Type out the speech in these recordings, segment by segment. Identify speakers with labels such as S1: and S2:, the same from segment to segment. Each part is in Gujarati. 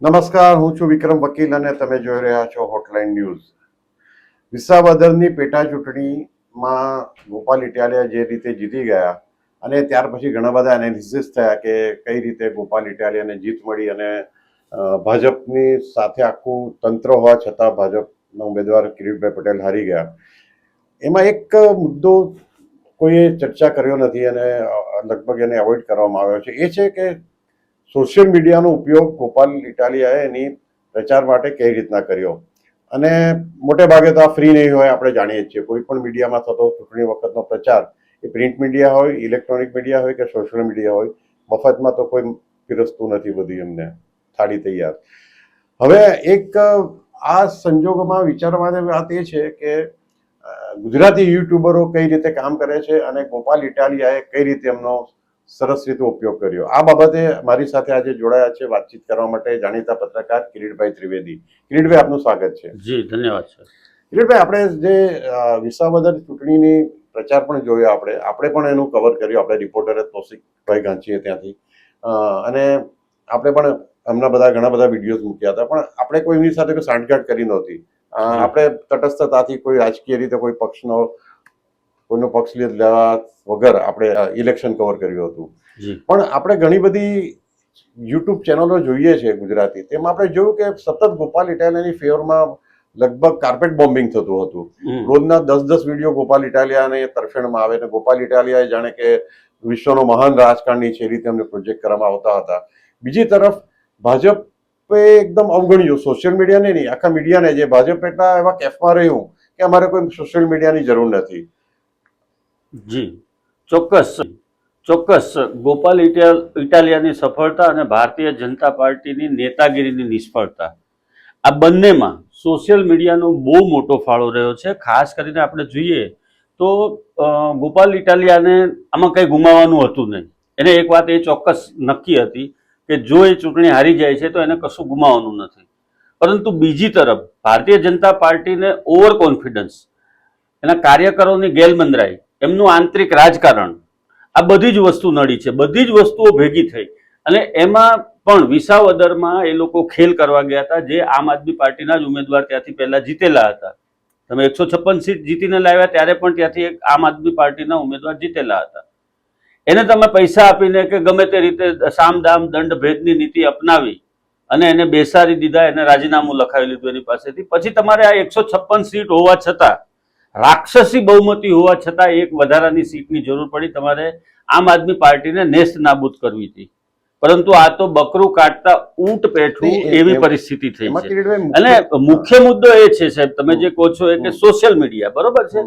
S1: નમસ્કાર, હું છું વિક્રમ વકીલ અને તમે જોઈ રહ્યા છો હોટલાઇન ન્યૂઝ. વિસાવદરની પેટા ચૂંટણીમાં ગોપાલ ઇટાલિયા જે રીતે જીતી ગયા અને ત્યાર પછી ઘણા બધા એનાલિસિસ થયા કે કઈ રીતે ગોપાલ ઇટાલિયાને જીત મળી અને ભાજપની સાથે આખું તંત્ર હોવા છતાં ભાજપના ઉમેદવાર કિરીટભાઈ પટેલ હારી ગયા. એમાં એક મુદ્દો કોઈએ ચર્ચા કર્યો નથી અને લગભગ એને એવોઇડ કરવામાં આવ્યો છે. એ છે કે સોશિયલ મીડિયાનો ઉપયોગ ગોપાલ ઇટાલિયાએ એની પ્રચાર માટે કઈ રીતના કર્યો. અને મોટે ભાગે તો આ ફ્રી નહીં હોય, આપણે જાણીએ જ છીએ. કોઈ પણ મીડિયામાં થતો ચૂંટણી વખતનો પ્રચાર, એ પ્રિન્ટ મીડિયા હોય, ઇલેક્ટ્રોનિક મીડિયા હોય કે સોશિયલ મીડિયા હોય, મફતમાં તો કોઈ પીરસતું નથી બધું એમને થાળી તૈયાર. હવે એક આ સંજોગોમાં વિચારવાની વાત એ છે કે ગુજરાતી યુટ્યુબરો કઈ રીતે કામ કરે છે અને ગોપાલ ઇટાલિયાએ કઈ રીતે એમનો સરસ રીતે ઉપયોગ કર્યો. આ બાબતે મારી સાથે આજે જોડાયા છે વાતચીત કરવા માટે જાણીતા પત્રકાર કિરીટભાઈ ત્રિવેદી. કિરીટભાઈ, આપનું સ્વાગત છે.
S2: જી, ધન્યવાદ છે.
S1: કિરીટભાઈ, આપણે જે વિસાવદર ચૂંટણીની પ્રચાર પણ જોયો, આપણે પણ એનું કવર કર્યું. આપણે રિપોર્ટરે તોસિકભાઈ ગાંચીએ ત્યાંથી અને આપણે પણ એમના ઘણા બધા વિડીયોઝ મૂક્યા હતા, પણ આપણે કોઈ એમની સાથે કોઈ સાંઠગાંઠ કરી નહોતી. આપણે તટસ્થતાથી કોઈ રાજકીય રીતે કોઈનો પક્ષ લેવા વગર આપણે ઇલેક્શન કવર કર્યું હતું. પણ આપણે ઘણી બધી યુટ્યુબ ચેનલો જોઈએ છે ગુજરાતી, તેમાં આપણે જોયું કે સતત ગોપાલ ઇટાલિયાની ફેવરમાં લગભગ કાર્પેટ બોમ્બિંગ થતું હતું. રોજના 10 વિડીયો ગોપાલ ઇટાલિયાને તરફેણમાં આવે અને ગોપાલ ઇટાલિયા જાણે કે વિશ્વનો મહાન રાજકારણી છે એ રીતે અમને પ્રોજેક્ટ કરવામાં આવતા હતા. બીજી તરફ ભાજપે એકદમ અવગણ્યું સોશિયલ મીડિયાને નહીં, આખા મીડિયાને. જે ભાજપ એટલા એવા કેફમાં રહ્યું કે અમારે કોઈ સોશિયલ મીડિયાની જરૂર નથી.
S2: જી, ચોક્કસ ગોપાલ ઇટાલિયાની સફળતા અને ભારતીય જનતા પાર્ટીની નેતાગીરીની નિષ્ફળતા, આ બંનેમાં સોશિયલ મીડિયાનો બહુ મોટો ફાળો રહ્યો છે. ખાસ કરીને આપણે જોઈએ તો ગોપાલ ઇટાલિયાને આમાં કંઈ ગુમાવવાનું હતું નહીં. એને એક વાત એ ચોક્કસ નક્કી હતી કે જો એ ચૂંટણી હારી જાય છે તો એને કશું ગુમાવવાનું નથી. પરંતુ બીજી તરફ ભારતીય જનતા પાર્ટીને ઓવર કોન્ફિડન્સ, એના કાર્યકરોની ગેલમંદરાઈ, એમનું આંતરિક રાજકારણ, આ બધી જ વસ્તુ નડી છે. બધી જ વસ્તુઓ ભેગી થઈ અને એમાં પણ વિસાવદરમાં એ લોકો ખેલ કરવા ગયા હતા. જે આમ આદમી પાર્ટીના જ ઉમેદવાર ત્યાંથી પહેલા જીતેલા હતા. તમે 156 સીટ જીતીને લાવ્યા ત્યારે પણ ત્યાંથી એક આમ આદમી પાર્ટીના ઉમેદવાર જીતેલા હતા. એને તમે પૈસા આપીને કે ગમે તે રીતે સામ દામ દંડ ભેદની નીતિ અપનાવી અને એને બેસાડી દીધા, એને રાજીનામું લખાવી લીધું એની પાસેથી. પછી તમારે આ 156 સીટ હોવા છતાં, રાક્ષસી બહુમતી હોવા છતાં એક વધારાની સીટની જરૂર પડી. તમારે આમ આદમી પાર્ટીને નેસ્ત નાબૂદ કરવી હતી. પરંતુ આ તો બકરું કાઢતા ઊંટ પેઠું એવી પરિસ્થિતિ થઈ છે. અને મુખ્ય મુદ્દો એ છે સાહેબ, તમે જે કહો છો એ કે સોશિયલ મીડિયા, બરોબર છે.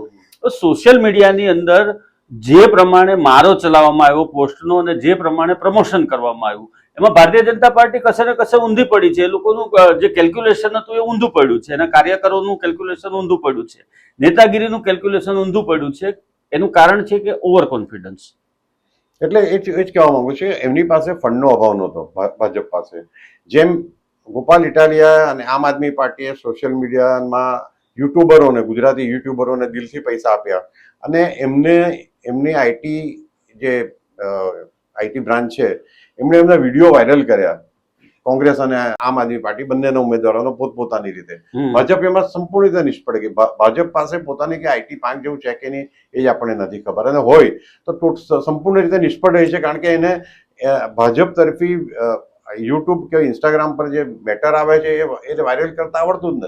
S2: તો સોશિયલ મીડિયાની અંદર જે પ્રમાણે મારો ચલાવવામાં આવ્યો પોસ્ટનો અને જે પ્રમાણે પ્રમોશન કરવામાં આવ્યું, એમાં ભારતીય જનતા પાર્ટી કશે ને કશે ઊંધી પડી છે. એ લોકોનું જે કેલ્ક્યુલેશન હતું એ ઊંધું પડ્યું છે. એના કાર્યકરોનું કેલ્ક્યુલેશન ઊંધું પડ્યું છે. નેતાગીરીનું કેલ્ક્યુલેશન ઊંધું પડ્યું છે. એનું કારણ છે કે ઓવર કોન્ફિડન્સ.
S1: એટલે એ જ કહેવા માંગુ છું, એમની પાસે ફંડનો અભાવ નહોતો ભાજપ પાસે. જેમ ગોપાલ ઇટાલિયા અને આમ આદમી પાર્ટીએ સોશિયલ મીડિયામાં યુટ્યુબરોને, ગુજરાતી યુટ્યુબરોને દિલથી પૈસા આપ્યા અને એમની આઈટી બ્રાન્ચ છે, એમણે એમના વિડીયો વાયરલ કર્યા. કોંગ્રેસ અને આમ આદમી પાર્ટી બંનેના ઉમેદવારોનો પોતપોતાની રીતે. ભાજપ એમાં સંપૂર્ણ રીતે નિષ્ફળ ગઈ. ભાજપ પાસે પોતાની કે આઈટી પાંખ જેવું છે કે નહીં એ જ આપણને નથી ખબર, અને હોય તો સંપૂર્ણ રીતે નિષ્ફળ રહી છે. કારણ કે એને ભાજપ તરફી યુટ્યુબ કે ઇન્સ્ટાગ્રામ પર જે મેટર આવે છે એ વાયરલ કરતા આવડતું જ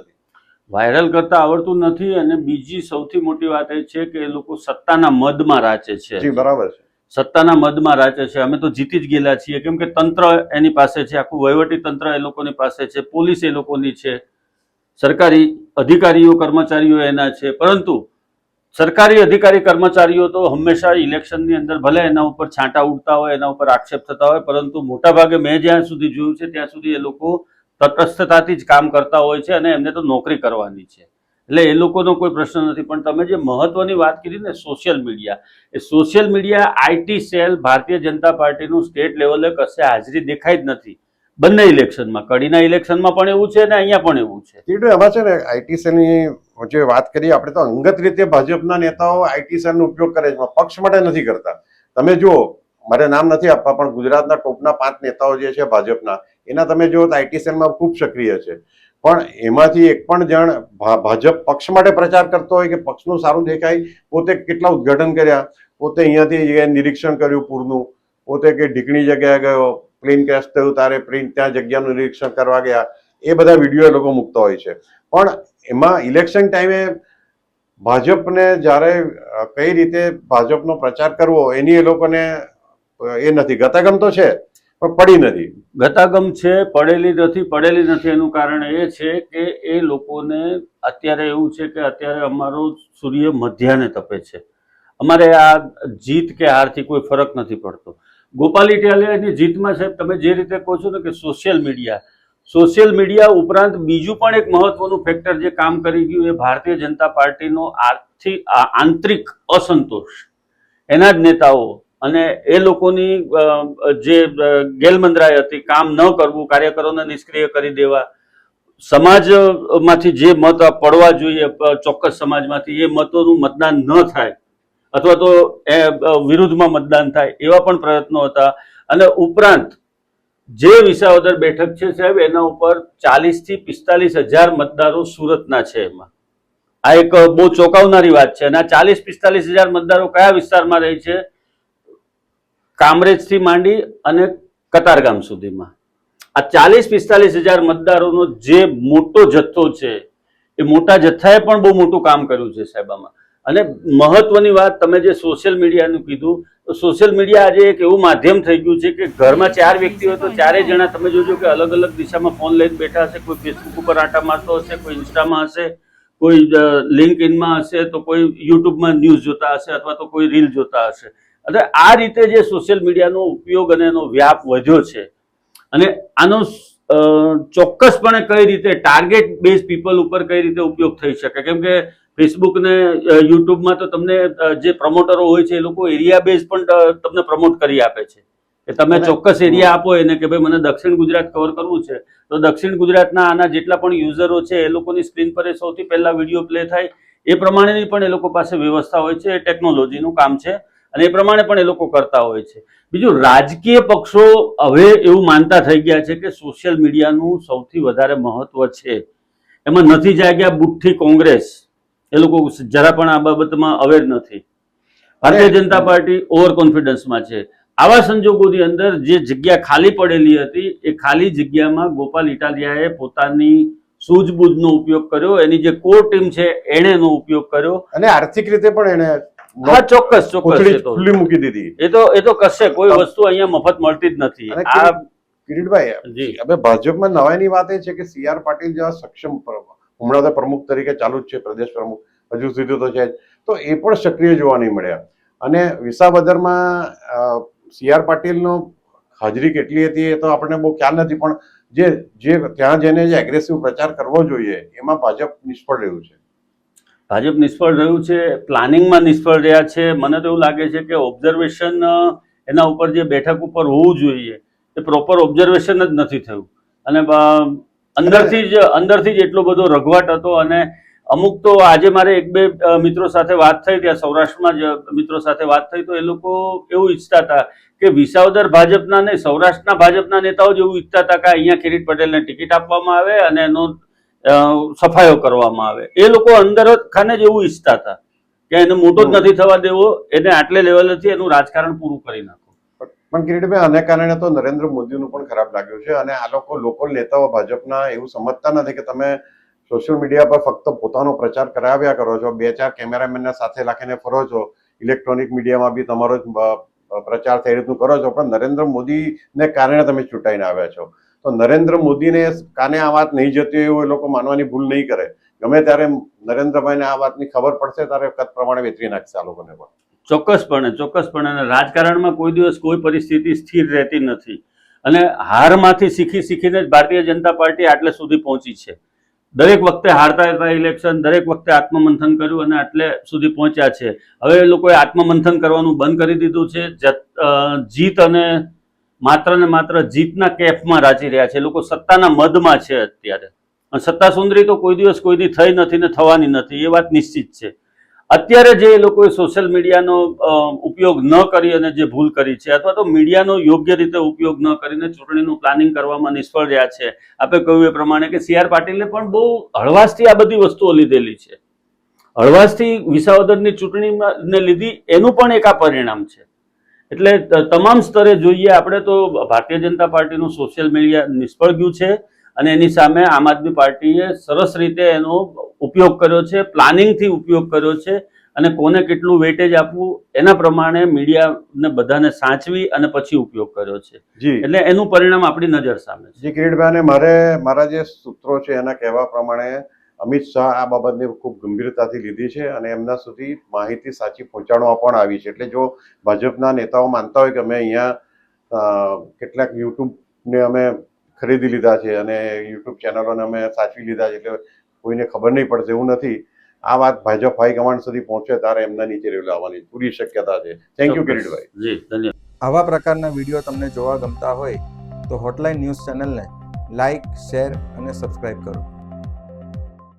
S1: નથી.
S2: અને બીજી સૌથી મોટી વાત એ છે કે એ લોકો સત્તાના મદમાં રાચે છે.
S1: જી, બરાબર છે.
S2: સત્તાના મદમાં રાચે છે. અમે તો જીતી જ ગયેલા છીએ, કેમ કે તંત્ર એની પાસે છે, આખું વહીવટી તંત્ર એ લોકોની પાસે છે, પોલીસ એ લોકોની છે, સરકારી અધિકારીઓ કર્મચારીઓ એના છે. પરંતુ સરકારી અધિકારી કર્મચારીઓ તો હંમેશા ઇલેક્શનની અંદર ભલે એના ઉપર છાંટા ઉડતા હોય, એના ઉપર આક્ષેપ થતા હોય, પરંતુ મોટાભાગે મેં જ્યાં સુધી જોયું છે ત્યાં સુધી એ લોકો તટસ્થતાથી જ કામ કરતા હોય છે અને એમને તો નોકરી કરવાની છે. એટલે એ લોકોનો કોઈ પ્રશ્ન નથી. પણ તમે જે મહત્વની વાત કરી ને social media, A social media IT cell Bharatiya Janata પાર્ટીનું સ્ટેટ લેવલે કશે હાજરી દેખાઈ જ નથી. બંને ઇલેક્શનમાં, કડીના ઇલેક્શનમાં પણ એવું છે ને અહીંયા પણ એવું છે.
S1: એમાં છે ને આઈટી સેલની જે વાત કરીએ આપણે, તો અંગત રીતે ભાજપના નેતાઓ આઈટી સેલનો ઉપયોગ કરે છે, પક્ષ માટે નથી કરતા. તમે જુઓ, મારે નામ નથી આપવા, પણ ગુજરાતના ટોપના 5 નેતાઓ જે છે ભાજપના, એના તમે જુઓ તો આઈટી સેલમાં ખૂબ સક્રિય છે, પણ એમાંથી એક પણ જણ ભાજપ પક્ષ માટે પ્રચાર કરતો હોય કે પક્ષનું સારું દેખાય, પોતે કેટલા ઉદ્ઘાટન કર્યા, પોતે અહીંયાથી નિરીક્ષણ કર્યું પૂરનું, પોતે કે ઢીકણી જગ્યાએ ગયો, પ્લેન ક્રેશ થયું તારે પ્લેન ત્યાં જગ્યાનું નિરીક્ષણ કરવા ગયા, એ બધા વિડીયો એ લોકો મૂકતા હોય છે. પણ એમાં ઇલેક્શન ટાઈમે ભાજપને જ્યારે કઈ રીતે ભાજપનો પ્રચાર કરવો એની એ લોકોને એ નથી. ગતાગમ તો છે પણ પડી નથી.
S2: ગતાગમ છે, પડેલી નથી એનું કારણ એ છે કે એ લોકોને અત્યારે એવું છે કે અત્યારે અમારો સૂર્ય મધ્યાહને તપે છે. અમારે આ જીત કે હારથી કોઈ ફરક નથી પડતો. ગોપાલ ઇટાલિયાની જીતમાં સાહેબ તમે જે રીતે કહો છો ને કે સોશિયલ મીડિયા ઉપરાંત બીજું પણ એક મહત્વનું ફેક્ટર જે કામ કરી ગયું એ ભારતીય જનતા પાર્ટીનો આંતરિક અસંતોષ, એના જ નેતાઓ અને એ લોકોની જે ગેલમંદરાઈ હતી, કામ ન કરવું, કાર્યકરોને નિષ્ક્રિય કરી દેવા, સમાજમાંથી જે મત પડવા જોઈએ ચોક્કસ સમાજમાંથી એ મતોનું મતદાન ન થાય અથવા તો એ વિરુદ્ધમાં મતદાન થાય, એવા પણ પ્રયત્નો હતા. અને ઉપરાંત જે વિસાવદર બેઠક છે સાહેબ, એના ઉપર 40,000 થી 45,000 મતદારો સુરતના છે. એમાં આ એક બહુ ચોંકાવનારી વાત છે. અને આ 40,000-45,000 મતદારો કયા વિસ્તારમાં રહે છે? કામરેજથી માંડી અને કતારગામ સુધીમાં. આ 40,000-45,000 મતદારોનો જે મોટો જથ્થો છે, એ મોટા જથ્થાએ પણ બહુ મોટું કામ કર્યું છે સાહેબ આમાં. અને મહત્વની વાત, તમે જે સોશિયલ મીડિયાનું કીધું, તો સોશિયલ મીડિયા આજે એક એવું માધ્યમ થઈ ગયું છે કે ઘરમાં 4 વ્યક્તિ હોય તો 4 જણા તમે જોજો કે અલગ અલગ દિશામાં ફોન લઈને બેઠા હશે. કોઈ ફેસબુક ઉપર આંટા મારતો હશે, કોઈ ઇન્સ્ટામાં હશે, કોઈ લિંકઇનમાં હશે, તો કોઈ યુટ્યુબમાં ન્યૂઝ જોતા હશે અથવા તો કોઈ રીલ જોતા હશે. એટલે આ રીતે જે સોશિયલ મીડિયાનો ઉપયોગ અને એનો વ્યાપ વધ્યો છે, અને આનો ચોક્કસપણે કઈ રીતે ટાર્ગેટ બેઝ પીપલ ઉપર કઈ રીતે ઉપયોગ થઈ શકે, કેમ કે ફેસબુક ને યુટ્યુબમાં તો તમને જે પ્રમોટરો હોય છે એ લોકો એરિયા બેઝ પણ તમને પ્રમોટ કરી આપે છે કે તમે ચોક્કસ એરિયા આપો એને કે ભાઈ મને દક્ષિણ ગુજરાત કવર કરવું છે, તો દક્ષિણ ગુજરાતના આના જેટલા પણ યુઝરો છે એ લોકોની સ્ક્રીન પર એ સૌથી પહેલા વિડીયો પ્લે થાય, એ પ્રમાણેની પણ એ લોકો પાસે વ્યવસ્થા હોય છે. એ ટેકનોલોજીનું કામ છે અને એ પ્રમાણે પણ એ લોકો કરતા હોય છે. બીજું, રાજકીય પક્ષો હવે એવું માનતા થઈ ગયા છે કે સોશિયલ મીડિયાનું સૌથી વધારે મહત્વ છે. એમાં નથી જાગ્યા બુઠ્ઠી કોંગ્રેસ, એ લોકો જરા પણ આ બાબતમાં અવેર નથી. ભારતીય જનતા પાર્ટી ઓવર કોન્ફિડન્સમાં છે. આવા સંજોગોની અંદર જે જગ્યા ખાલી પડેલી હતી, એ ખાલી જગ્યામાં ગોપાલ ઇટાલિયાએ પોતાની સૂઝબૂઝનો ઉપયોગ કર્યો, એની જે કોર ટીમ છે એણે એનો ઉપયોગ કર્યો અને
S1: આર્થિક રીતે પણ એને
S2: હા ચોક્કસ
S1: ખુલ્લી મૂકી દીધી.
S2: એ તો કશે કોઈ વસ્તુ અહીંયા મફત મળતી જ નથી. આ
S1: કિરીટભાઈ, હવે ભાજપમાં નવાઈની વાત એ છે કે સી.આર. પાટીલ જેવા સક્ષમ, હમણાં તો પ્રમુખ તરીકે ચાલુ જ છે, પ્રદેશ પ્રમુખ હજુ સુધી તો છે, તો એ પણ સક્રિય જોવા નહીં મળ્યા. અને વિસાવદરમાં સી.આર. પાટીલનો હાજરી કેટલી હતી એ તો આપણને બહુ ખ્યાલ નથી, પણ જે ત્યાં જઈને જે એગ્રેસિવ પ્રચાર કરવો જોઈએ એમાં ભાજપ નિષ્ફળ રહ્યું છે.
S2: ભાજપ નિષ્ફળ રહ્યું છે, પ્લાનિંગમાં નિષ્ફળ રહ્યા છે. મને તો એવું લાગે છે કે ઓબ્ઝર્વેશન એના ઉપર જે બેઠક ઉપર હોવું જોઈએ એ પ્રોપર ઓબ્ઝર્વેશન જ નથી થયું. અને અંદરથી જ એટલો બધો રઘવાટ હતો. અને અમુક તો આજે મારે 1-2 મિત્રો સાથે વાત થઈ, ત્યાં સૌરાષ્ટ્રમાં જ મિત્રો સાથે વાત થઈ, તો એ લોકો એવું ઈચ્છતા હતા કે વિસાવદર ભાજપના ને સૌરાષ્ટ્રના ભાજપના નેતાઓ જ એવું ઈચ્છતા હતા કે અહીંયા કિરીટ પટેલને ટિકિટ આપવામાં આવે અને એનો સફાયો કરવામાં આવે. એ લોકો અંદર ખાને જ એવું ઈચ્છતા હતા કે એને મોટો જ નથી થવા દેવો, એને આટલે લેવલેથી એનું રાજકારણ પૂરું કરી નાખો.
S1: પણ કિરીટભાઈ, આને કારણે તો નરેન્દ્ર મોદીનું પણ ખરાબ લાગ્યું છે. અને આ લોકો લોકલ નેતાઓ ભાજપના એવું સમજતા નથી કે તમે સોશિયલ મીડિયા પર ફક્ત પોતાનો પ્રચાર કરાવ્યા કરો છો, 2-4 કેમેરામેનને સાથે રાખીને ફરો છો, ઇલેક્ટ્રોનિક મીડિયામાં બી તમારો પ્રચાર થઈ રીતનું કરો છો, પણ નરેન્દ્ર મોદીને કારણે તમે ચૂંટાઈને આવ્યા છો. તો નરેન્દ્ર મોદીને કાને આ વાત નહીં જતી એવું એ લોકો માનવાની ભૂલ નહીં કરે. ગમે ત્યારે નરેન્દ્રભાઈને આ વાતની ખબર પડશે ત્યારે કદ પ્રમાણે વેતરી નાખશે આ લોકોને પણ.
S2: ચોક્કસપણે. અને રાજકારણમાં કોઈ દિવસ કોઈ પરિસ્થિતિ સ્થિર રહેતી નથી. અને હારમાંથી શીખીને જ ભારતીય જનતા પાર્ટી આટલે સુધી પહોંચી છે. દરેક વખતે હારતા હતા ઇલેક્શન, દરેક વખતે આત્મમંથન કર્યું અને આટલે સુધી પહોંચ્યા છે. હવે એ લોકોએ આત્મમંથન કરવાનું બંધ કરી દીધું છે. જીત અને માત્ર જીતના કેફમાં રાચી રહ્યા છે. લોકો સત્તાના મદમાં છે અત્યારે. સત્તા સુંદરી તો કોઈ દિવસ કોઈની થઈ નથી ને થવાની નથી, એ વાત નિશ્ચિત છે. અત્યારે જે લોકોએ સોશિયલ મીડિયાનો ઉપયોગ ન કરી અને જે ભૂલ કરી છે અથવા તો મીડિયાનો યોગ્ય રીતે ઉપયોગ ન કરીને ચૂંટણીનું પ્લાનિંગ કરવામાં નિષ્ફળ રહ્યા છે. આપણે કહ્યું એ પ્રમાણે કે સી આર પાટીલે પણ બહુ હળવાશથી આ બધી વસ્તુઓ લીધેલી છે. હળવાશથી વિસાવદરની ચૂંટણીને લીધી એનું પણ એક આ પરિણામ છે. એટલે તમામ સ્તરે જોઈએ આપણે તો ભારતીય જનતા પાર્ટીનું સોશિયલ મીડિયા નિષ્ફળ ગયું છે અને એની સામે આમ આદમી પાર્ટીએ સરસ રીતે એનો ઉપયોગ કર્યો છે, પ્લાનિંગથી ઉપયોગ કર્યો છે અને કોને કેટલું વેટેજ આપવું એના પ્રમાણે મીડિયાને બધાને સાચવી અને પછી ઉપયોગ કર્યો છે.
S1: જી
S2: એટલે એનું પરિણામ આપણી નજર સામે છે.
S1: જી કિરીટભાઈ, મારા જે સૂત્રો છે એના કહેવા પ્રમાણે અમિત શાહ આ બાબતને ખૂબ ગંભીરતાથી લીધી છે અને એમના સુધી માહિતી સાચી પહોંચાડવામાં પણ આવી છે. એટલે જો ભાજપના નેતાઓ માનતા હોય કે અમે અહીંયા કેટલાક યુટ્યુબને અમે ખરીદી લીધા છે અને યુટ્યુબ ચેનલોને અમે સાચવી લીધા છે એટલે કોઈને ખબર નહીં પડશે, એવું નથી. આ વાત ભાજપ હાઈકમાન્ડ સુધી પહોંચે ત્યારે એમના નીચે લાવવાની પૂરી શક્યતા છે. Thank you Kiritbhai.
S2: જી ધન્યવાદ.
S3: આવા પ્રકારના વિડીયો તમને જોવા ગમતા હોય તો હોટલાઇન ન્યૂઝ ચેનલને લાઇક, શેર અને સબસ્ક્રાઇબ કરો.